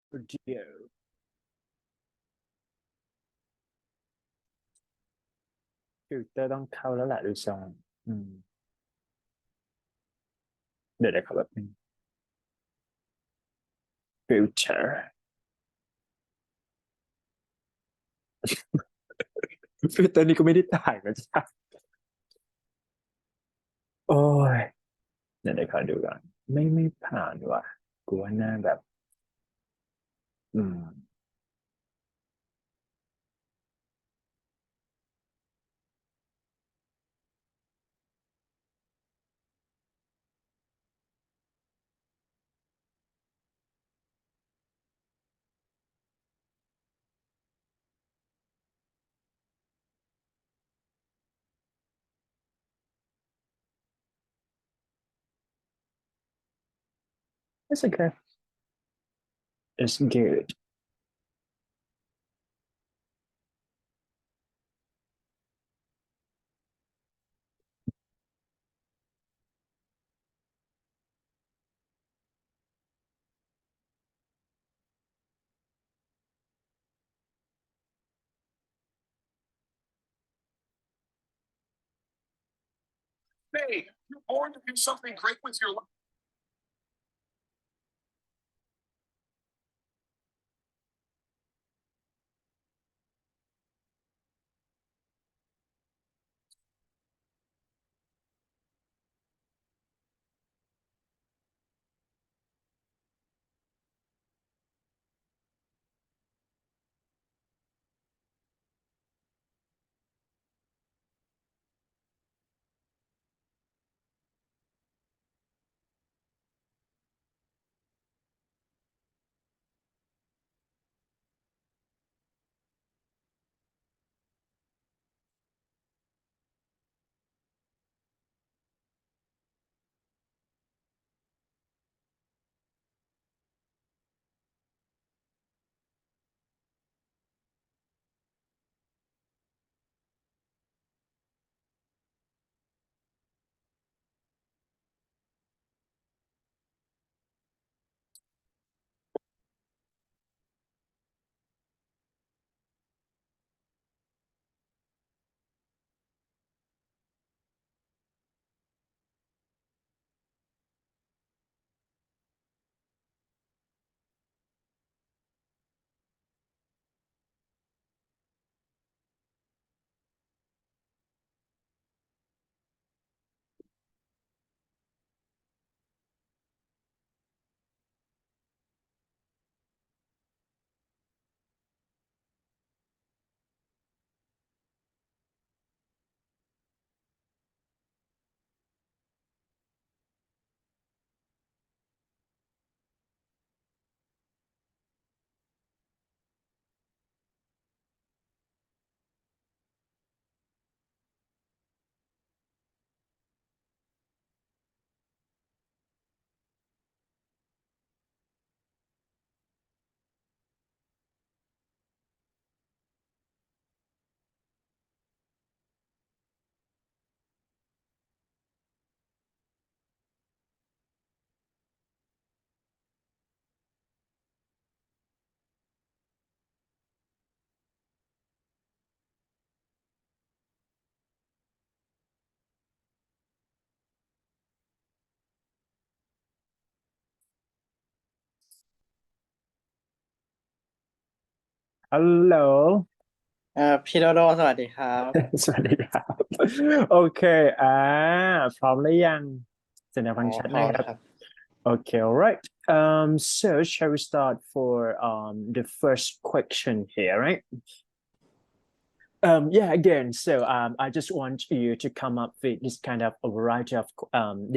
เดี๋ยวฟิลเตอร์ต้องเข้าแล้วแหละดูทรงอืมเดี๋ยวครับแบบนึงฟิลเตอร์ฟิลเตอร์นี่ก็ไม่ได้ต่างกันจ้ะโอ้ยเดี๋ยวขอดูก่อนไม่ผ่านว่ะกูว่าหน้าแบบอืม it's okay it's good Hey, you're born to do something great with your life. hello พี่โดโดสวัสดีครับ สวัสดีครับโอเคอ่าพร้อมหรือยังแสดงฟังก์ชันพร้อนะครับ มครับ okay all right so shall we start for the first question here right yeah, again, so I just want you to come up with this kind of a variety of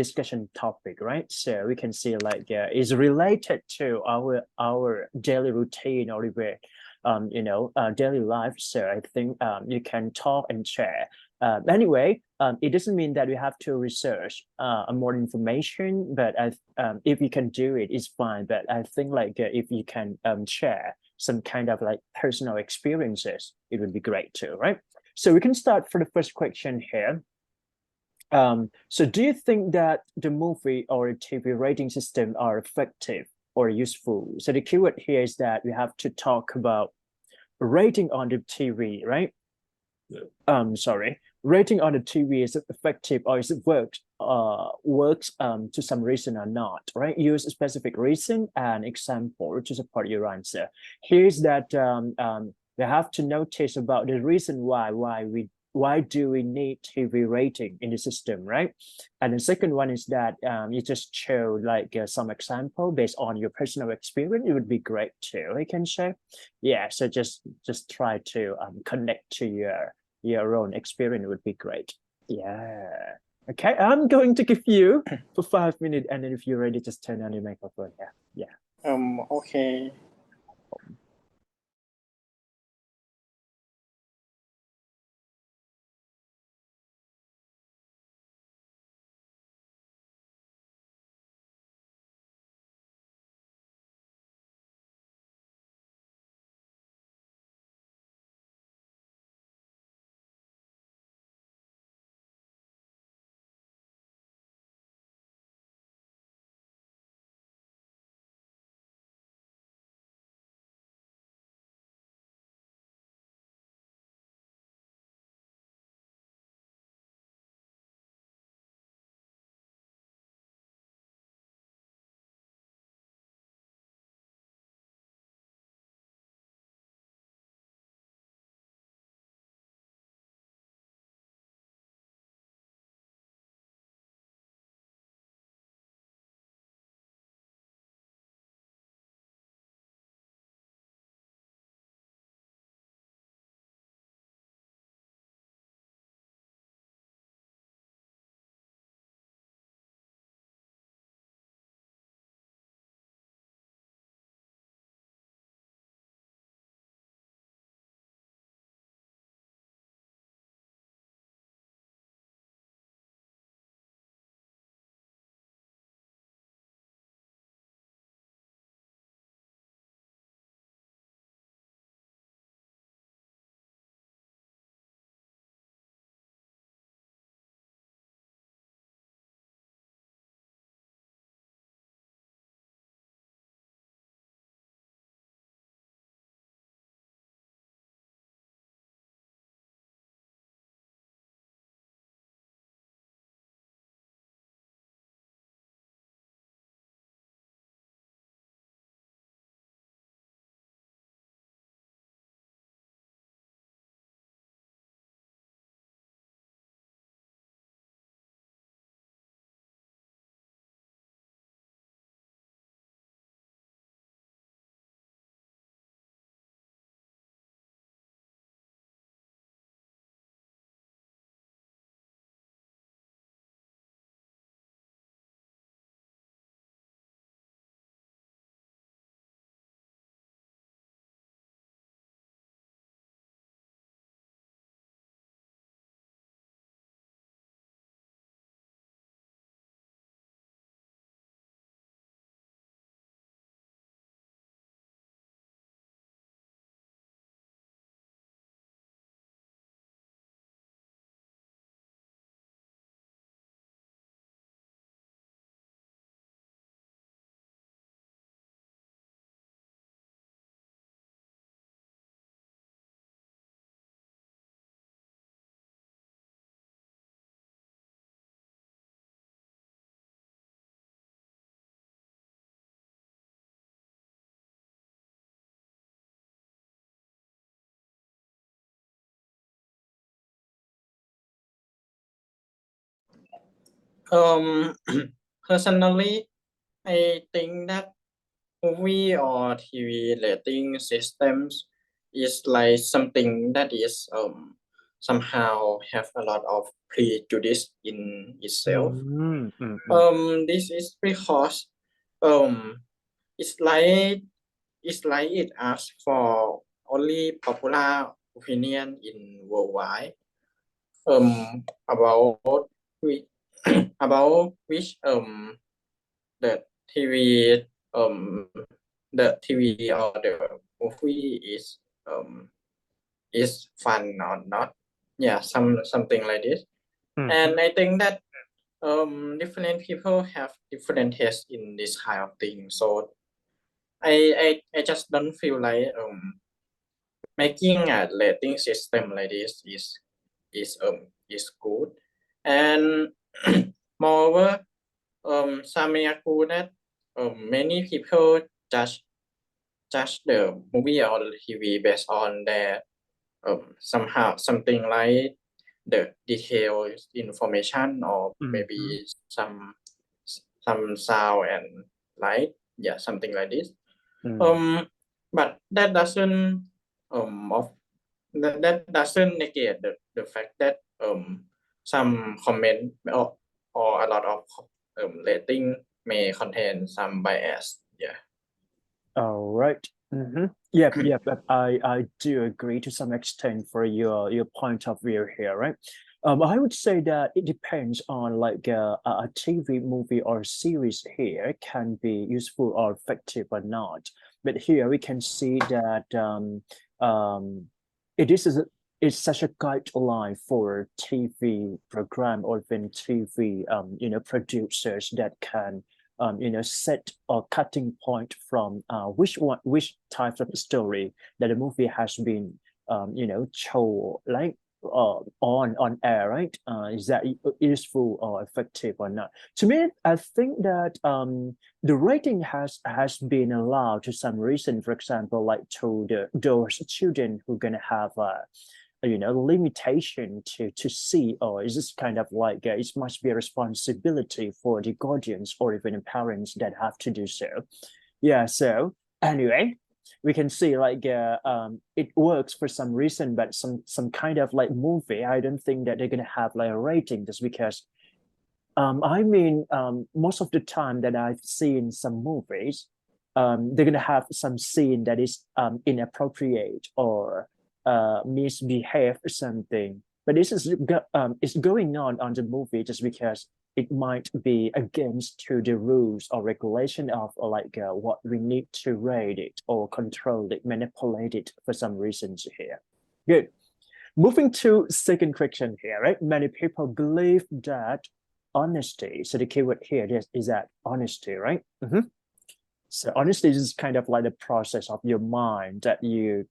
discussion topic, right? So we can see like is related to our daily routine or the daily life. So I think you can talk and share. Anyway, it doesn't mean that we have to research more information, but if you can do it, it's fine. But I think like if you can share some kind of like personal experiences, it would be great too, right? So we can start for the first question here. So do you think that the movie or TV rating system are effective or useful. So the keyword here is that we have to talk about rating on the TV, right? Sorry, rating on the TV is it effective or is it works to some reason or not, right? Use a specific reason and example to support your answer. Here's that we have to notice about the reason why do we need TV rating in the system, right? And the second one is that you just show like some example based on your personal experience. It would be great too. I can share. Yeah, so just try to connect to your own experience would be great. Yeah. Okay, I'm going to give you for 5 minutes, and then if you're ready, just turn on your microphone. Yeah. โอเค Personally, I think that movie or TV rating systems is like something that is somehow have a lot of prejudice in itself. This is because it's like it asks for only popular opinion in worldwide about which about which the TV the TV or the movie is fun or not. Yeah, something like this. And I think that different people have different tastes in this kind of thing. So I just don't feel like making a rating system like this is good. And moreover, some may argue that many people judge the movie or the TV based on their somehow something like the detailed information or maybe some sound and light, yeah, something like this. But that doesn't of that doesn't negate the fact that some comment or a lot of rating may contain some bias. Yeah. All right. Yep, yep. I do agree to some extent for your point of view here, right? I would say that it depends on like a TV movie or series here can be useful or effective or not. But here we can see that it is such a guideline for TV program or even TV producers that can set a cutting point from which types of story that the movie has been, show like on air, right? Is that useful or effective or not? To me, I think that the rating has been allowed to some reason. For example, like to those children who are gonna have limitation to see, or is this kind of like it must be a responsibility for the guardians or even parents that have to do so. Yeah, so anyway, we can see like it works for some reason, but some kind of like movie, I don't think that they're gonna have like a rating just because most of the time that I've seen some movies, they're gonna have some scene that is inappropriate or misbehave or something. But this is going on the movie just because it might be against to the rules or regulation of what we need to rate it or control it, manipulate it for some reasons here. Good. Moving to second question here, right? Many people believe that honesty. So the keyword here is that honesty, right? So honesty is kind of like the process of your mind that you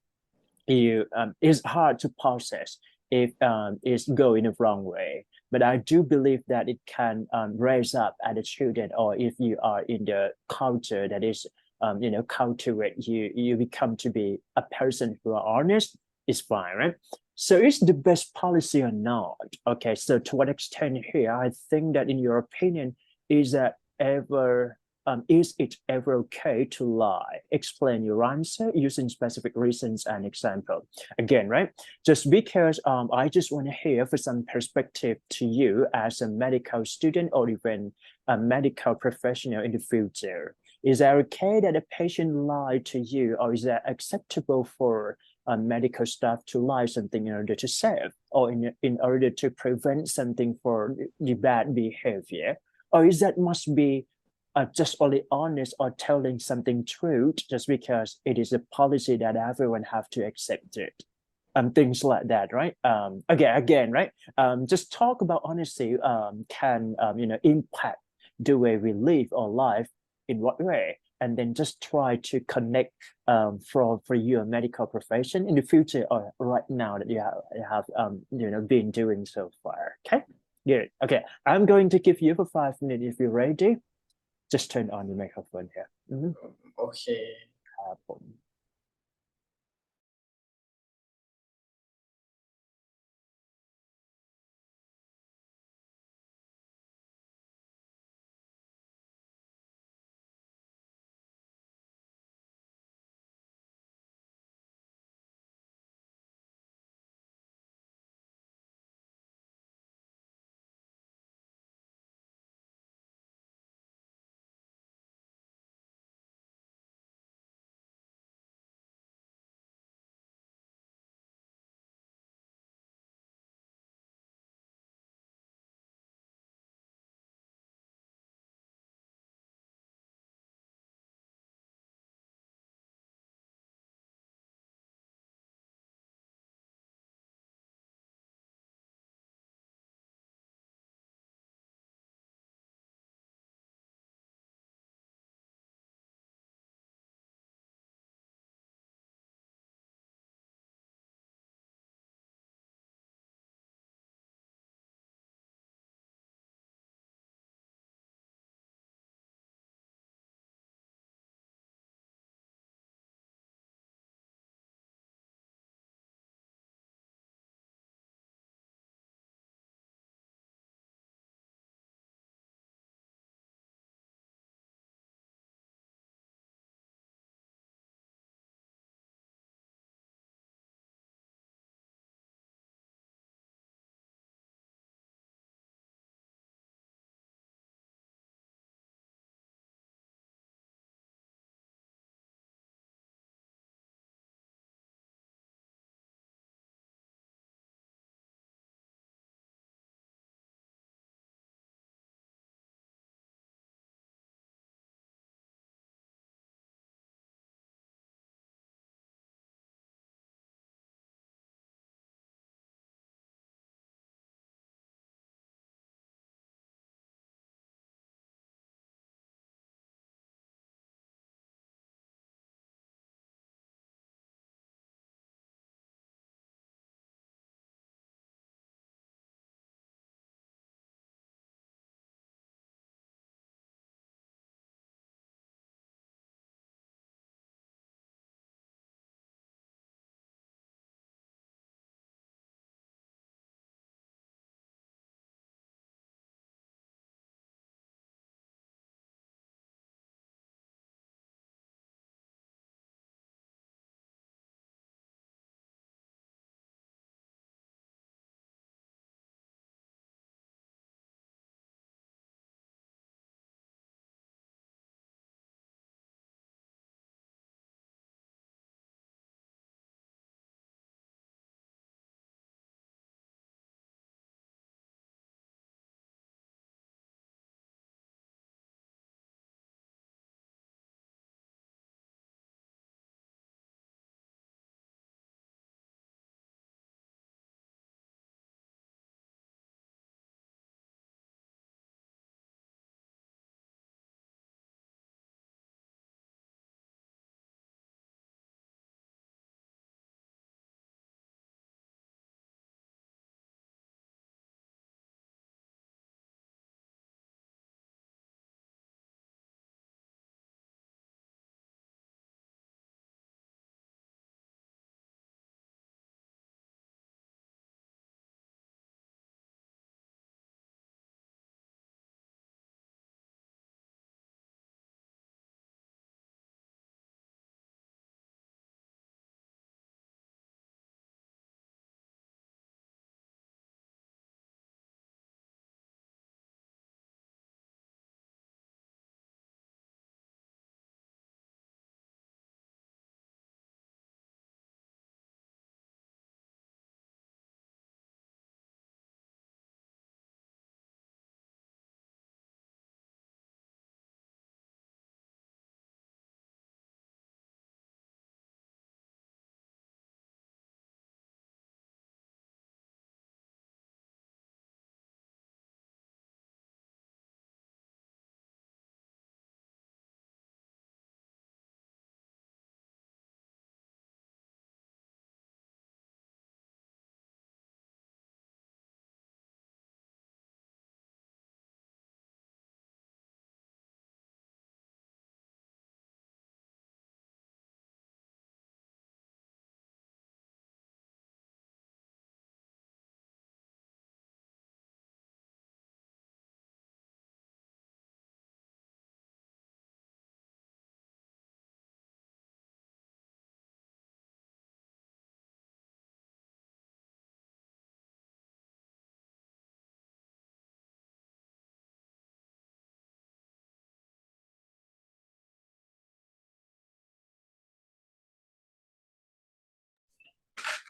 is hard to process if it's going the wrong way. But I do believe that it can raise up at the children, or if you are in the culture that is cultivate you become to be a person who are honest, is fine, right? So is the best policy or not? Okay, so to what extent here, I think that in your opinion, is that ever is it ever okay to lie? Explain your answer using specific reasons and example. Again, right? Just because I just want to hear for some perspective to you as a medical student or even a medical professional in the future. Is that okay that a patient lied to you, or is that acceptable for medical staff to lie something in order to save or in order to prevent something for the bad behavior? Or is that must be just only honest or telling something true just because it is a policy that everyone have to accept it? Things like that, right? Again, right? Just talk about honesty can impact the way we live our life in what way, and then just try to connect for your medical profession in the future or right now that you have been doing so far. Okay, good. Okay, I'm going to give you for 5 minutes if you're ready. Just turn on your microphone here. Okay. ครับผม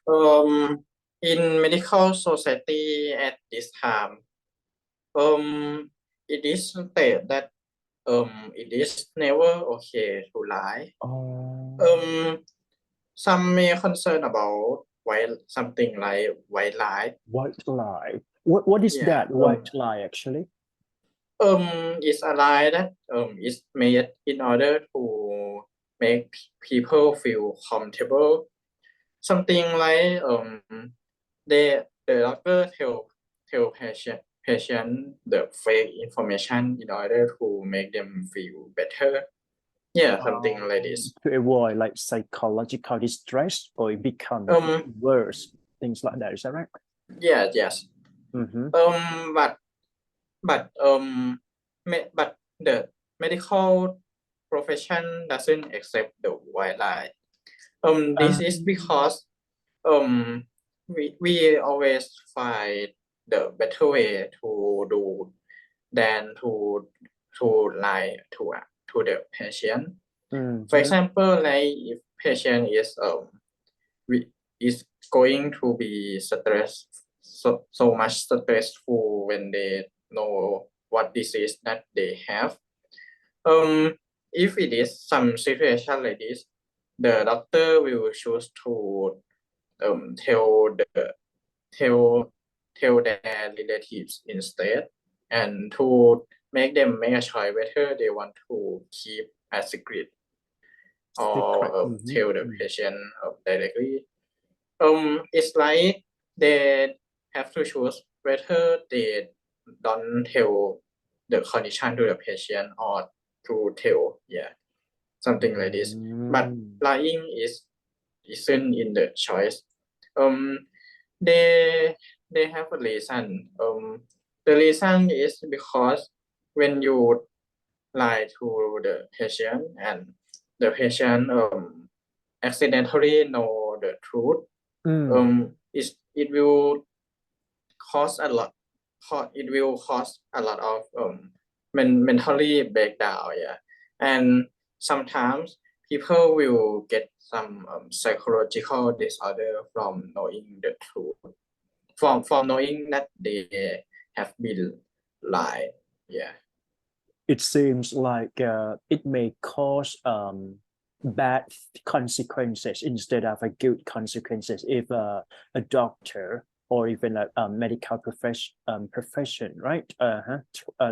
In medical society at this time, it is stated that it is never okay to lie. Oh, Some may concern about something like white lie. white lie. What is Yeah. that white lie actually? It's a lie that is made in order to make people feel comfortable. Something like the doctor tell patient the fake information in order to make them feel better. Yeah, something like this. To avoid like psychological distress or it become worse, things like that. Is that right? Yes. Mm-hmm. But the medical profession doesn't accept the white lie. This is because we always find the better way to do than to lie to the patient. For example, like if patient is going to be stressed so much stressful when they know what disease that they have. If it is some situation like this, the doctor will choose to tell their relatives instead, and to make them make a choice whether they want to keep a secret or tell the patient directly. It's like they have to choose whether they don't tell the condition to the patient or to tell, something like this. But lying isn't in the choice. They have a reason. The reason is because when you lie to the patient and the patient accidentally know the truth, it will cause a lot. It will cause a lot of mentally breakdown, and sometimes people will get some psychological disorder from knowing the truth, from knowing that they have been lied. It seems like it may cause bad consequences instead of a good consequences if a doctor or even a medical profession, right,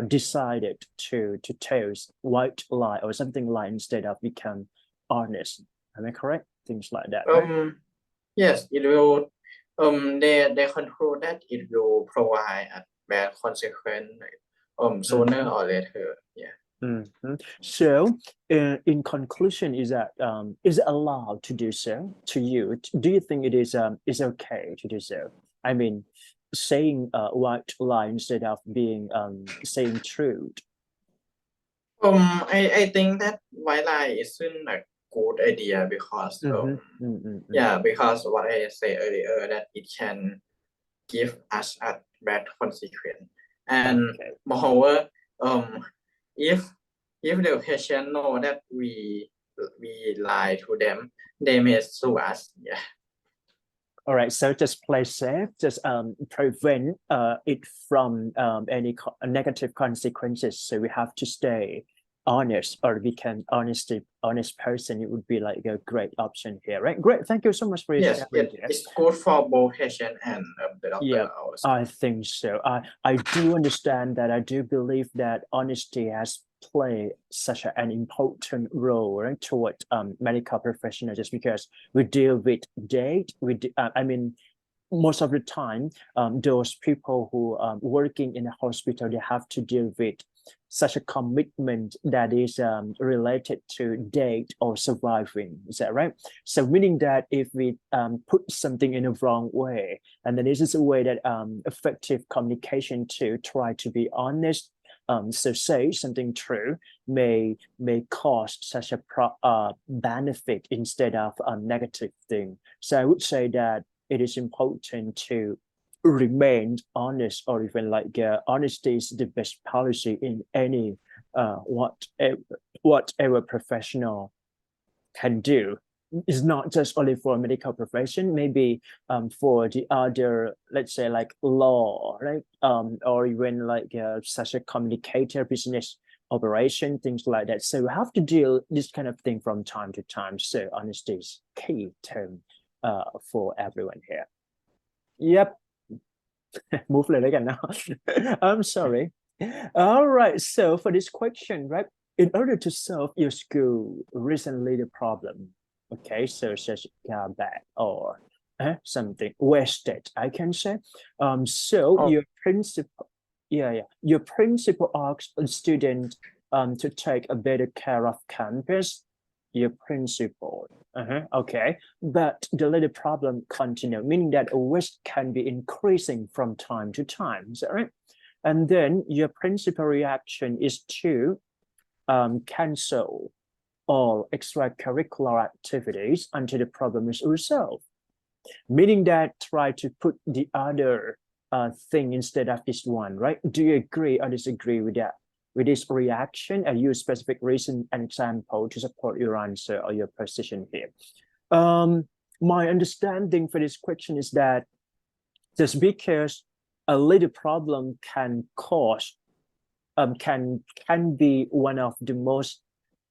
decided to tell white lie or something like instead of become honest. Am I correct? Things like that, right? Yes, it will. They control that it will provide a bad consequence. Sooner or later. So, in conclusion, is it allowed to do so to you? Do you think it is okay to do so? I mean, saying white lie instead of being saying truth. I think that white lie isn't a good idea because because what I said earlier that it can give us a bad consequence, and moreover, if the patient know that we lie to them, they may sue us. All right, so just play safe, just prevent it from any negative consequences. So we have to stay honest, or we can honest person. It would be like a great option here, right? Great, thank you so much for your sharing. It's good for both patient and the doctor. Yeah, also. I think so. I do understand that. I do believe that honesty has played such an important role, right, toward medical professionals, just because we deal with date. I mean, most of the time, those people who working in a hospital, they have to deal with such a commitment that is related to date or surviving. Is that right? So meaning that if we put something in a wrong way, and then this is a way that effective communication to try to be honest, so say something true may cause such a benefit instead of a negative thing. So I would say that it is important to remain honest, or even like honesty is the best policy in any whatever professional can do. it's not just only for medical profession, maybe for the other, let's say like law, right? Or even like such a communicator, business operation, things like that. So we have to deal this kind of thing from time to time. So honesty is key term for everyone here. Yep. Move lên again now. I'm sorry. All right. So for this question, right? In order to solve your school recently the problem, okay, so such bad or something wasted, I can say. So Oh. your principal, your principal asks a student to take a better care of campus. Your principal, okay, but the little problem continue, meaning that waste can be increasing from time to time. Is that right? And then your principal reaction is to cancel all extracurricular activities until the problem is resolved, meaning that try to put the other thing instead of this one, right? Do you agree or disagree with that? With this reaction, and use specific reason and example to support your answer or your position here. My understanding for this question is that just because a little problem can cause can be one of the most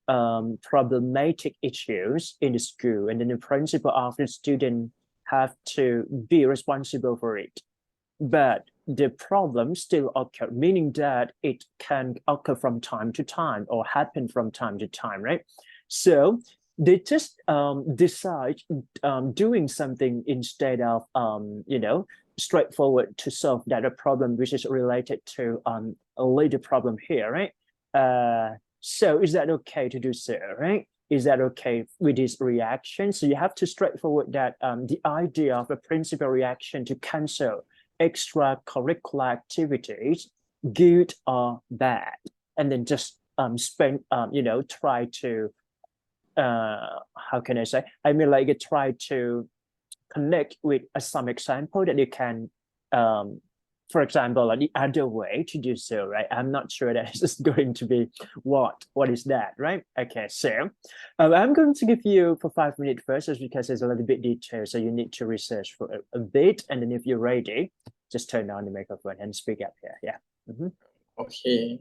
problematic issues in the school, and then the principal of the student have to be responsible for it. But the problem still occur, meaning that it can occur from time to time or happen from time to time, right? So they just decide doing something instead of straightforward to solve that a problem which is related to a later problem here, right? So is that okay to do so, right? Is that okay with this reaction? So you have to straightforward that the idea of a principal reaction to cancel extracurricular activities, good or bad, and then just try to how can I say? I mean, like try to connect with some example that you can for example, like the other way to do so, right? I'm not sure that this is going to be what is that, right? Okay, so I'm going to give you for 5 minutes first, just because it's a little bit detailed, so you need to research for a bit, and then if you're ready, just turn on the microphone and speak up here. Yeah. Okay.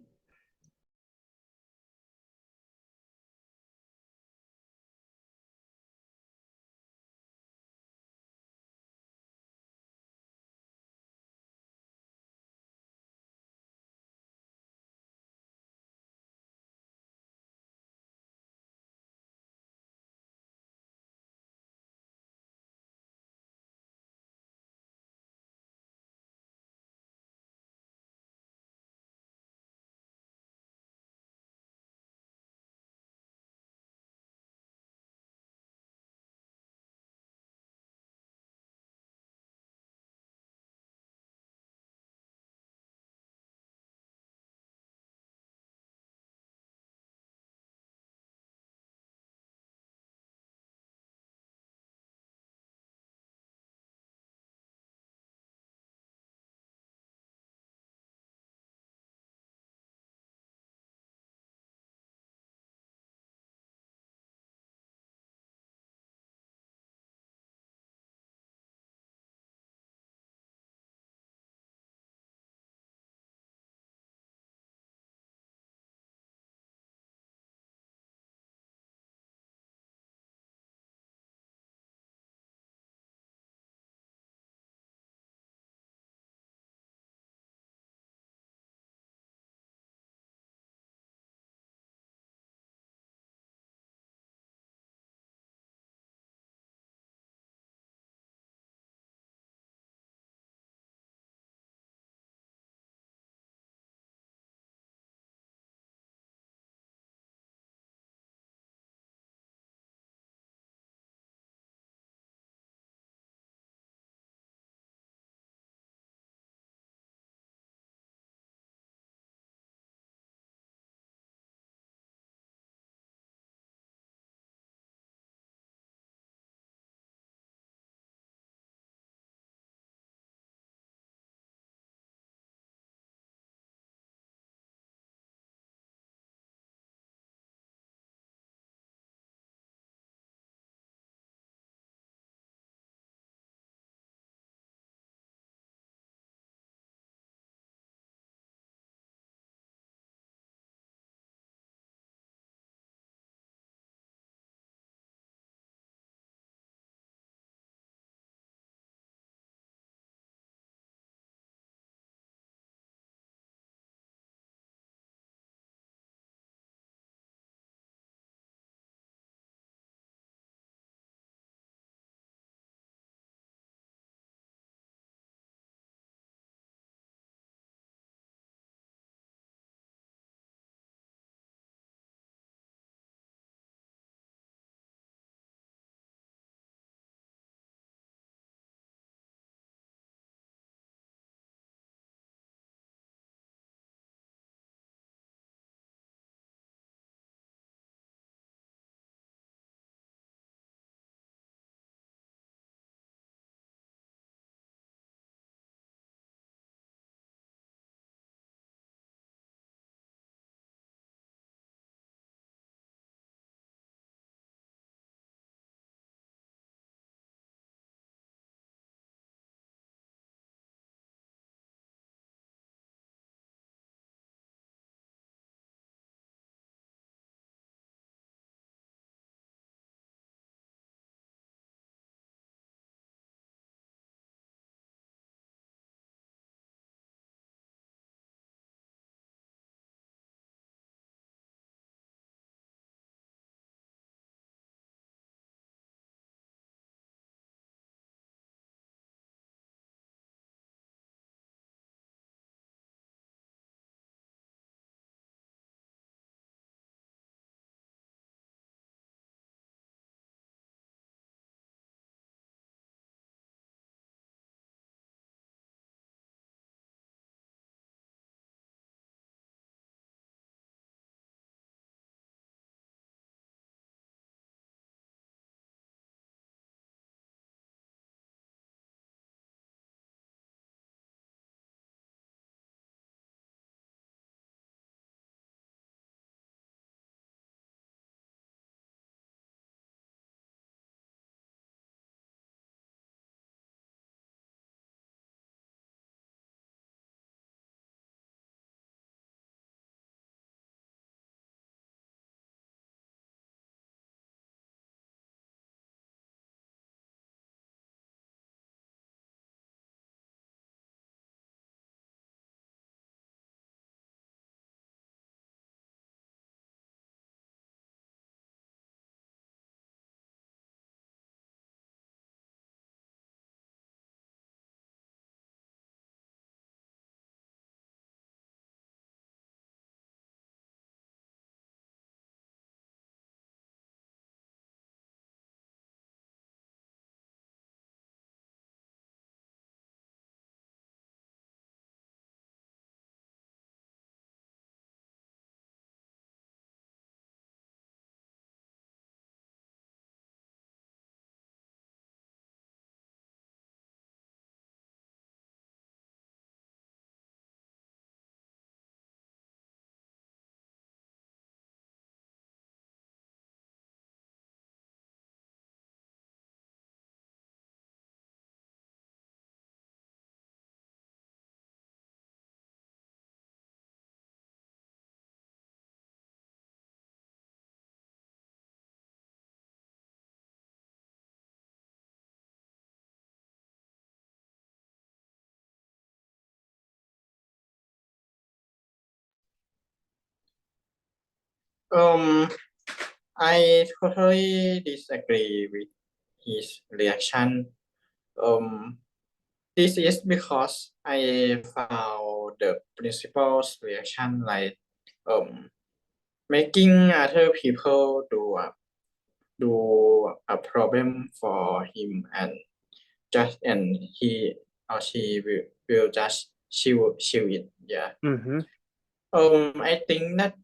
I totally disagree with his reaction. This is because I found the principal's reaction like making other people do a problem for him and he or she will just chill it. Yeah. Mm-hmm. I think that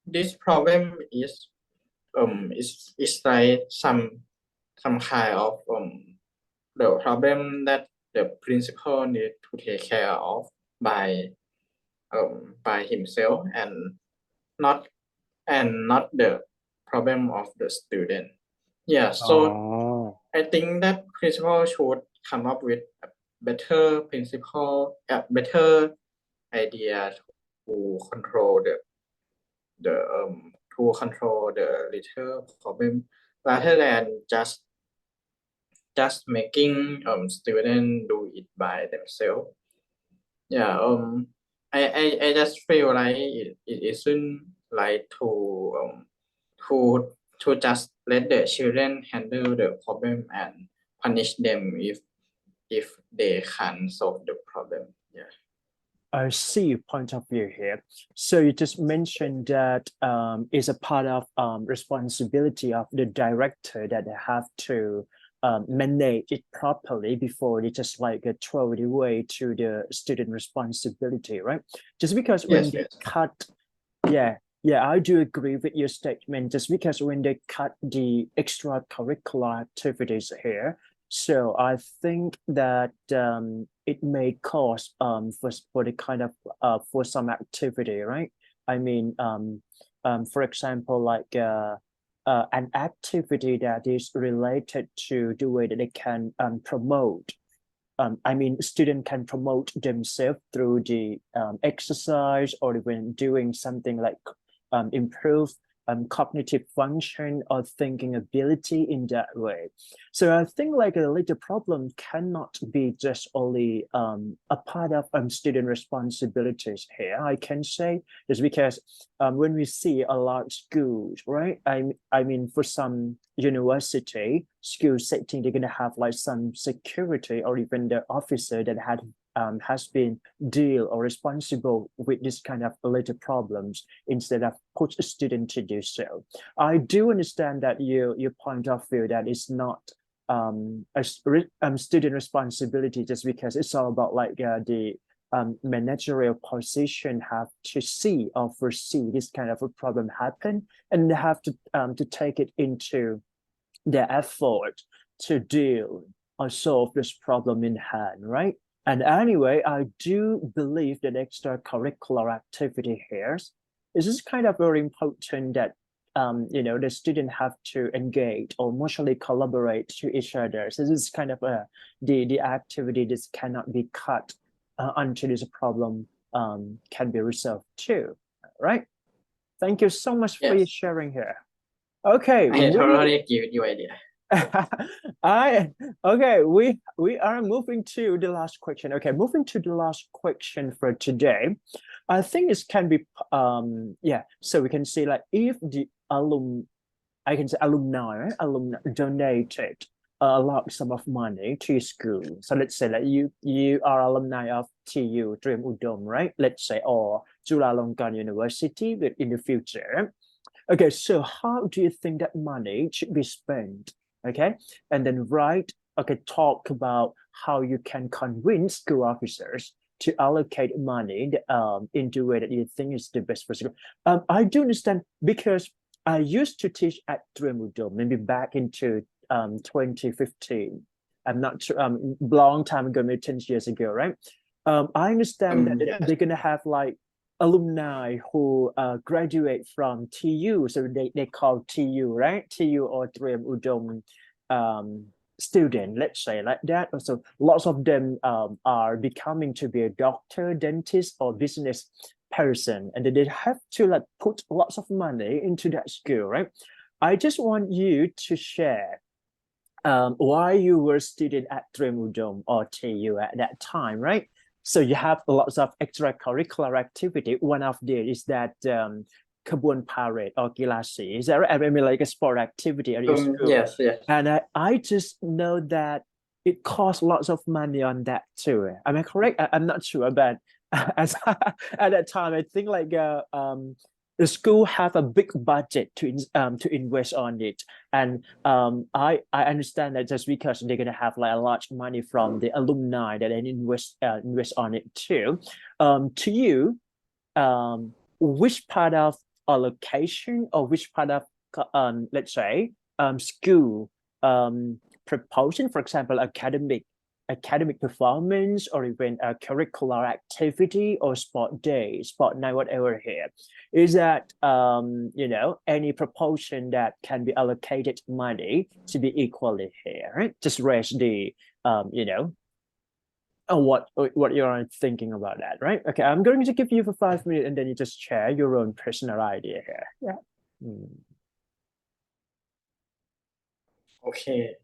this problem is like some kind of the problem that the principal need to take care of by himself not not the problem of the student. Yeah, so Oh. I think that principal should come up with a better better idea to control the to control the little problem rather than just making students do it by themselves. Yeah, I just feel like it isn't like to just let the children handle the problem and punish them if they can't solve the problem. Yeah. I see your point of view here. So you just mentioned that it's a part of responsibility of the director that they have to manage it properly before they just like throw it away to the student responsibility, right? Just because when Yes, they yes. cut, yeah, I do agree with your statement. Just because when they cut the extracurricular activities here, so I think that it may cause for the kind of for some activity, right? I mean, for example, like an activity that is related to the way that they can promote. I mean, students can promote themselves through the exercise or when doing something like improve cognitive function or thinking ability in that way. So I think like a little problem cannot be just only a part of student responsibilities here. I can say just because when we see a large schools, right? I mean for some university school setting, they're gonna have like some security or even the officer that has been deal or responsible with this kind of little problems instead of push a student to do so. I do understand that your point of view that it's not student responsibility just because it's all about like the managerial position have to see or foresee this kind of a problem happen and they have to take it into their effort to deal or solve this problem in hand, right? And anyway, I do believe that extracurricular activity here is just kind of very important that the student have to engage or mutually collaborate to each other. So this is kind of the activity that cannot be cut until this problem can be resolved too, right? Thank you so much for your Yes. sharing here. Okay, I totally give you idea. We are moving to the last question. Okay, moving to the last question for today. I think this can be so we can see like if the I can say alumni, right? Alumni donated a large sum of money to your school. So let's say that you are alumni of TU Dream Udom, right? Let's say or Chulalongkorn University in the future. Okay, so how do you think that money should be spent? Okay, and then talk about how you can convince school officers to allocate money into a way that you think is the best for school. I do understand because I used to teach at Dream Udom maybe back into 2015. I'm not sure, long time ago, maybe 10 years ago, right? I understand that Yes. they're gonna have like alumni who graduate from TU, so they call TU, right? TU or Dream Udom student, let's say like that. Also, lots of them are becoming to be a doctor, dentist, or business person, and they have to like put lots of money into that school, right? I just want you to share why you were student at Dream Udom or TU at that time, right? So you have lots of extracurricular activity. One of them is that Kabun parade or Gilasi. Is that right? I mean, like a sport activity at your school. Yes, yes. And I just know that it costs lots of money on that too. Am I correct? I'm not sure, but as at that time, I think like the school have a big budget to invest on it, and I understand that just because they're gonna have like a large money from the alumni that they invest on it too. To you, which part of allocation or which part of let's say school proportion, for example, academic performance or even a curricular activity or sport day, sport night, whatever here, is that any proportion that can be allocated money to be equally here, right? Just raise the what you're thinking about that, right? Okay, I'm going to give you for 5 minutes and then you just share your own personal idea here. Yeah. Okay.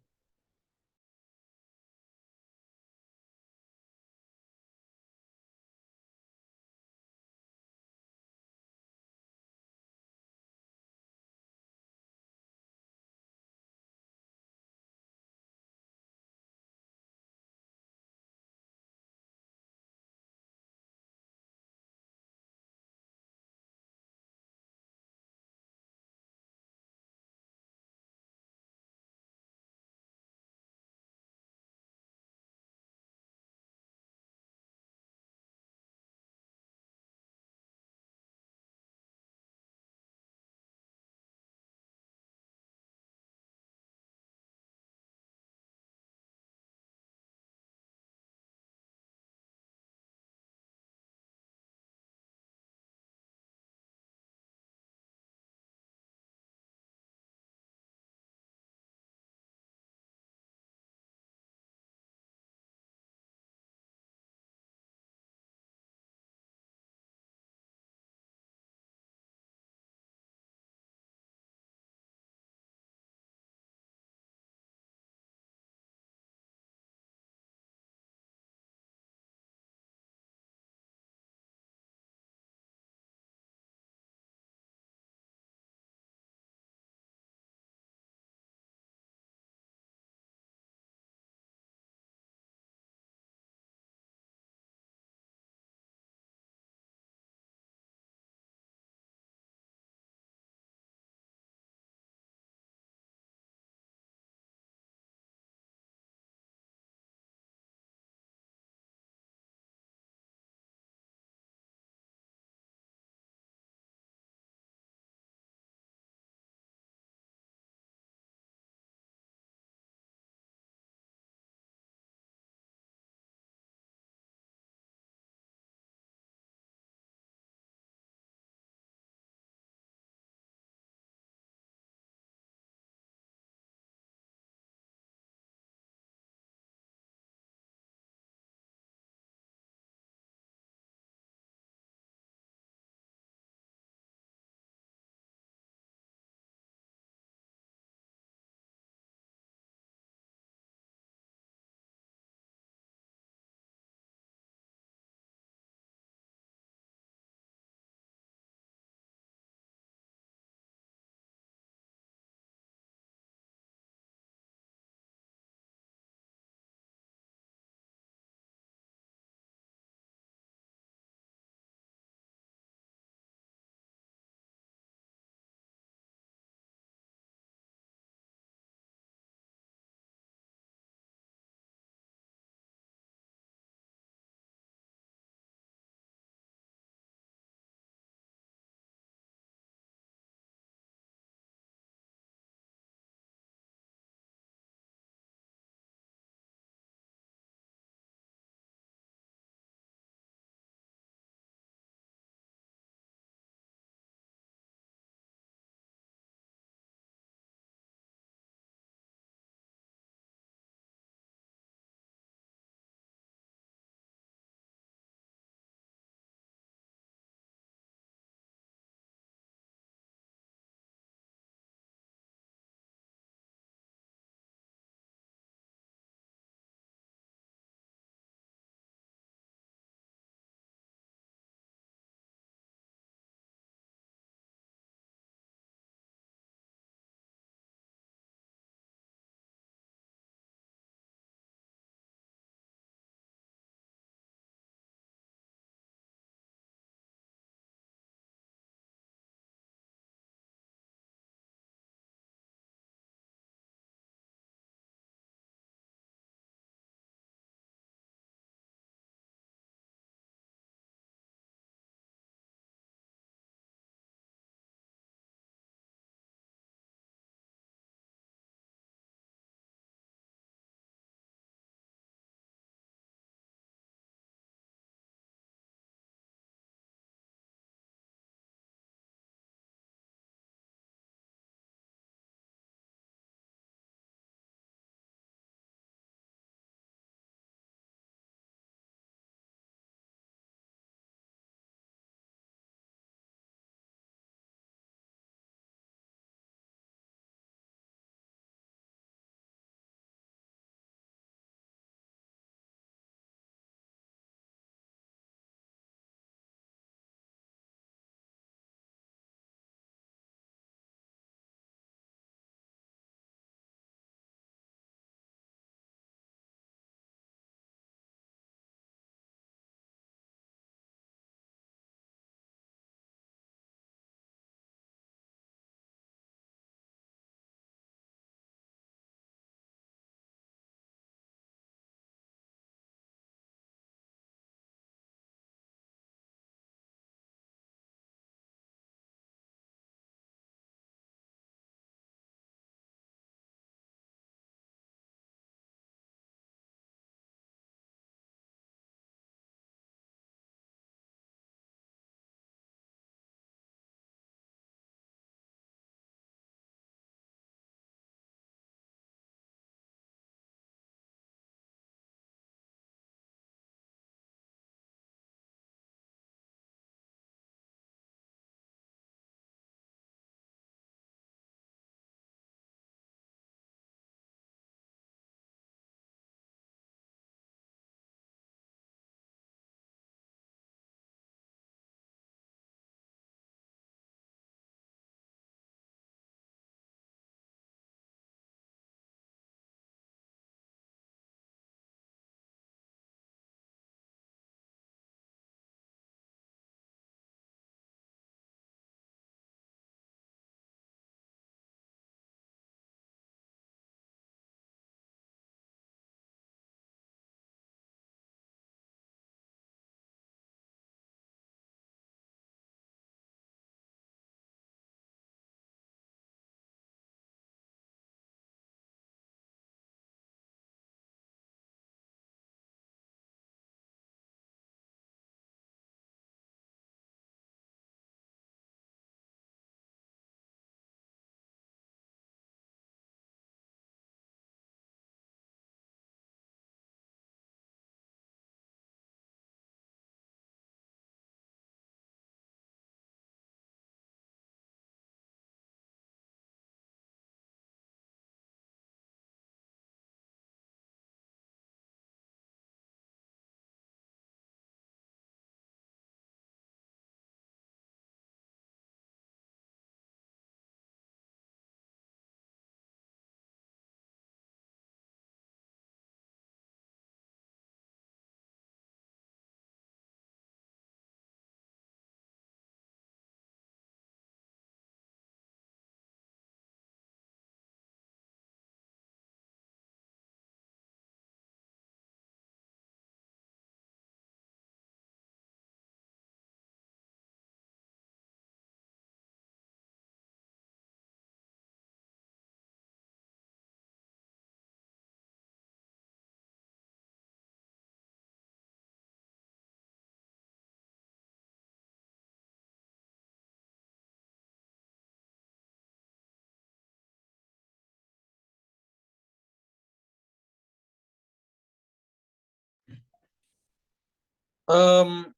Um,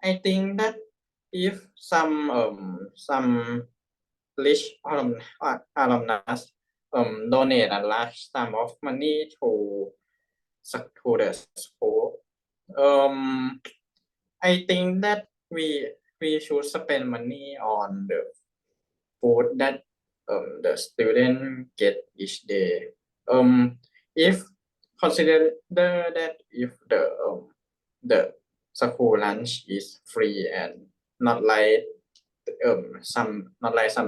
I think that if some rich alumnus donate a large sum of money to the school, I think that we should spend money on the food that the student get each day. If consider that if the school lunch is free and not like some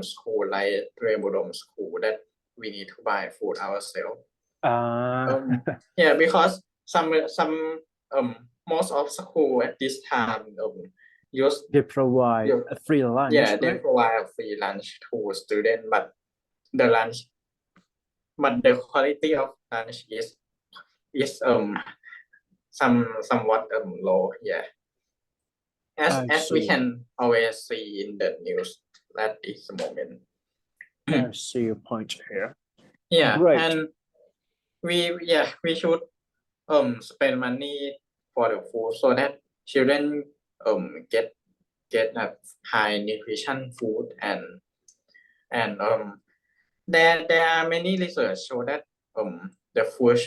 school like Trembodom school that we need to buy food ourselves. Yeah, because some most of school at this time use they provide Yeah. a free lunch, yeah they right? provide a free lunch to students, but the quality of lunch is somewhat low. Yeah, I as we see. can always see in the news at this moment. I see your point here. Yeah, Great. and we should spend money for the food so that children get a high nutrition food, and there are many research show that the food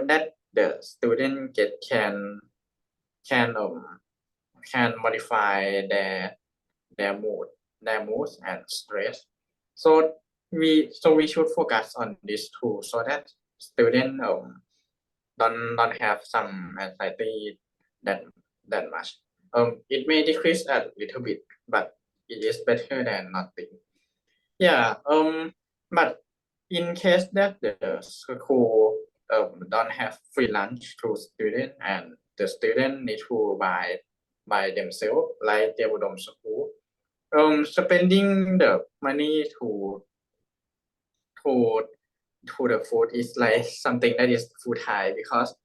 that the student get can modify their moods and stress. So we should focus on this too, so that student don't have some anxiety that much. It may decrease a little bit, but it is better than nothing. Yeah. But in case that the school don't have free lunch to student and the student need to buy themselves like Devadom school, spending the money to the food is like something that is too high, because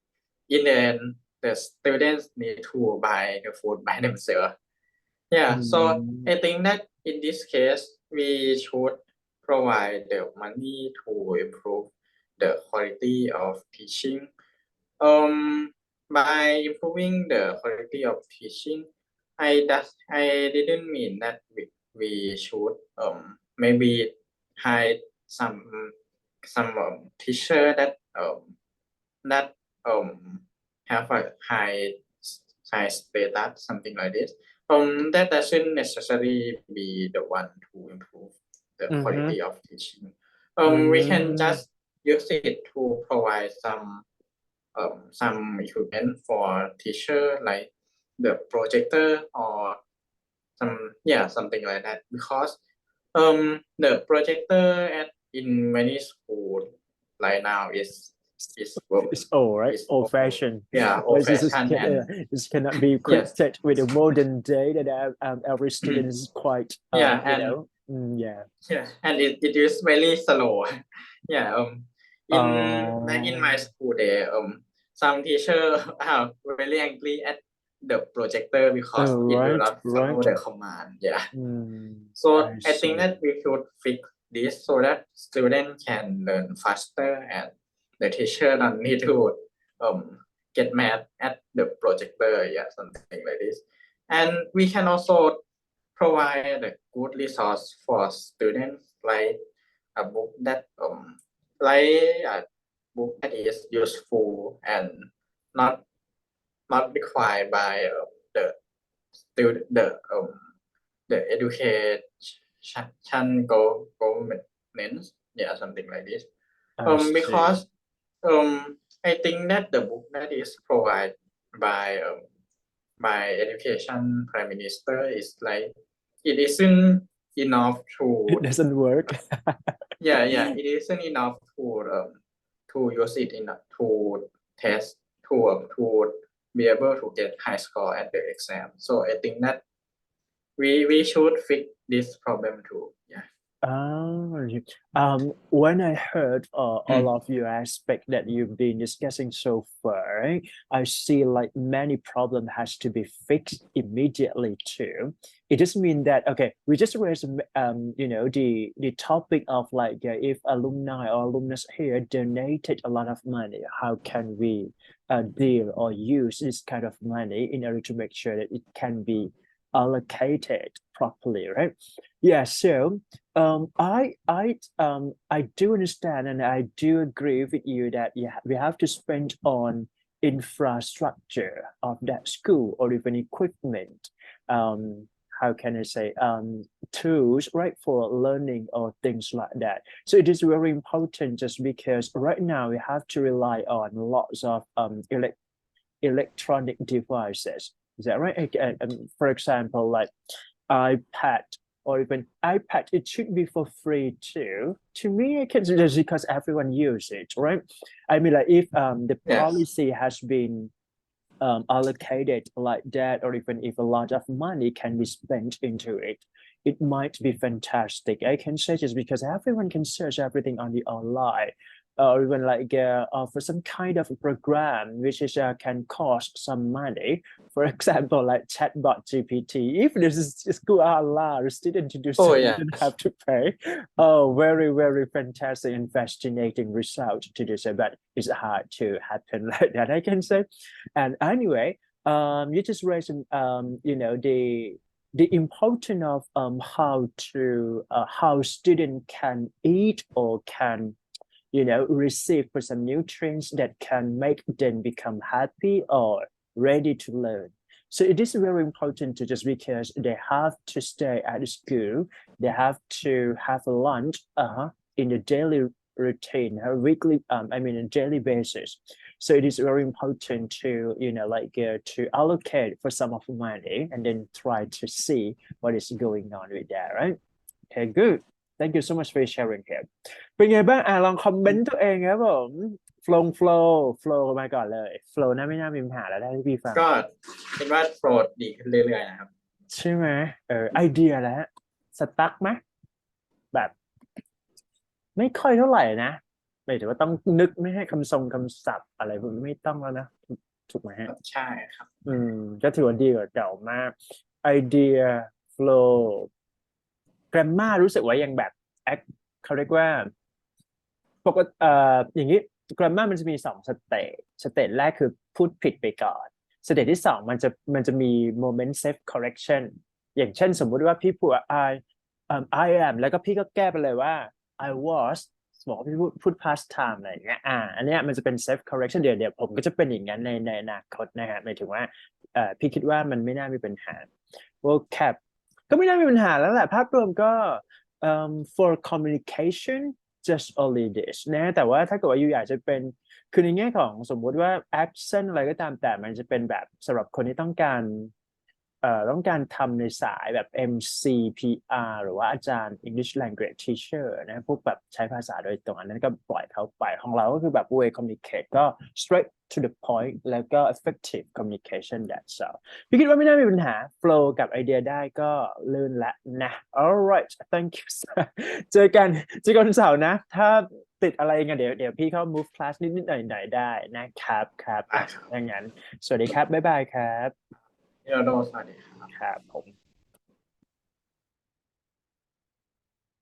in the end the students need to buy the food by themselves. Yeah, so I think that in this case we should provide the money to improve the quality of teaching. By improving the quality of teaching, I didn't mean that we should maybe hire some teacher that have a high status, something like this. That doesn't necessarily be the one to improve the quality of teaching. We can just use it to provide some equipment for teacher, like the projector or something like that, because the projector in many schools right now is It's old, right? is Old fashioned. Yeah, old This fashioned, this cannot be equipped with a modern day that every student is quite and and it is very slow. Yeah. In my school there some teacher are very angry at the projector because it will not follow the command. Yeah. So I think that we should fix this so that students can learn faster and the teacher don't need to get mad at the projector. Yeah, something like this. And we can also provide a good resource for students, like a book that is useful and not required by the student the education government. Yeah, something like this. Because I think that the book that is provided by education prime minister is like it isn't enough to it doesn't work. it isn't enough to use it to test to be able to get high score at the exam. So I think that we should fix this problem too. Yeah. When I heard all of your aspect that you've been discussing so far, I see like many problem has to be fixed immediately too. it just means that okay, we just raise the topic of like if alumni or alumnus here donated a lot of money, how can we deal or use this kind of money in order to make sure that it can be allocated properly, right? Yeah, so I do understand and I do agree with you that we have to spend on infrastructure of that school or even equipment. How can I say tools, right, for learning or things like that. So it is very important just because right now we have to rely on lots of electronic devices. Is that right? For example, like iPad or even iPad, it should be for free too. To me, I can just because everyone use it, right? I mean, like if the Yes. policy has been allocated like that, or even if a lot of money can be spent into it, it might be fantastic. I can say just because everyone can search everything on the online, or even like for some kind of a program which is can cost some money. For example, like chatbot GPT. If this is school allow student to do so, Oh, you yeah. don't have to pay. Oh, very, very fantastic and fascinating result to do so, but it's hard to happen like that, I can say. And anyway, you just raised the importance of how student can eat or can receive for some nutrients that can make them become happy or ready to learn. So it is very important to just because they have to stay at school, they have to have a lunch in a daily routine, a weekly, I mean a daily basis. So it is very important to to allocate for some of the money and then try to see what is going on with that, right? Okay, good. Thank you so much for sharing here. เป็นไงบ้างลองคอมเมนต์ตัวเองครับผมโฟลมาก่อนเลยโฟลน่าไม่น่ามีปัญหาแล้วได้ที่พี่ฟัง ก็คิดว่าโปรดดีขึ้นเรื่อยๆนะครับ ใช่ไหมไอเดียแล้วสตั๊กไหมแบบ ไม่ค่อยเท่าไหร่นะหมายถึงว่าต้องนึกไม่ให้คำศัพท์อะไรพวกนี้ไม่ต้องแล้วนะถูกไหมฮะ ใช่ครับ ก็ถือว่าดีกว่าเก่ามากไอเดียโฟลแกรมมารู้สึกว่ายังแบบเขาเรียกว่าปกติอย่างนี้แกรมมามันจะมี2สเตจแรกคือพูดผิดไปก่อนสเตจที่2มันจะมี moment safe correction อย่างเช่นสมมุติว่าพี่พูดว่า I am แล้วก็พี่ก็แก้ไปเลยว่า I was บอกว่าพี่พูด past time อะไรอย่างเงี้ยอันเนี้ยมันจะเป็น safe correction เดี๋ยวผมก็จะเป็นอย่างนั้นในอนาคตนะฮะหมายถึงว่าพี่คิดว่ามันไม่น่ามีปัญหา vocab ก็ไม่น่ามีปัญหาแล้วแหละภาพรวมก็for communication just only this นะแต่ว่าถ้าเกิดว่าอยู่อยากจะเป็นคือในแง่ของสมมุติว่า accent อะไรก็ตามแต่มันจะเป็นแบบสำหรับคนที่ต้องการทำในสายแบบ MCPR หรือว่าอาจารย์ English Language Teacher นะพวกแบบใช้ภาษาโดยตรงอันนั้นก็ปล่อยเขาไปของเราก็คือแบบ way communicate ก็ straight to the point แล้วก็ effective communication that's all พี่คิดว่าไม่น่ามีปัญหา flow กับไอเดียได้ก็ลื่นละนะ alright thank you เจอกันวันเสาร์นะถ้าติดอะไรกันเดี๋ยวพี่เข้า move class นิดหน่อยได้นะครับอย่างนั้นสวัสดีครับบ๊ายบายครับพี่โดโดสวัสดีครับ ครับผม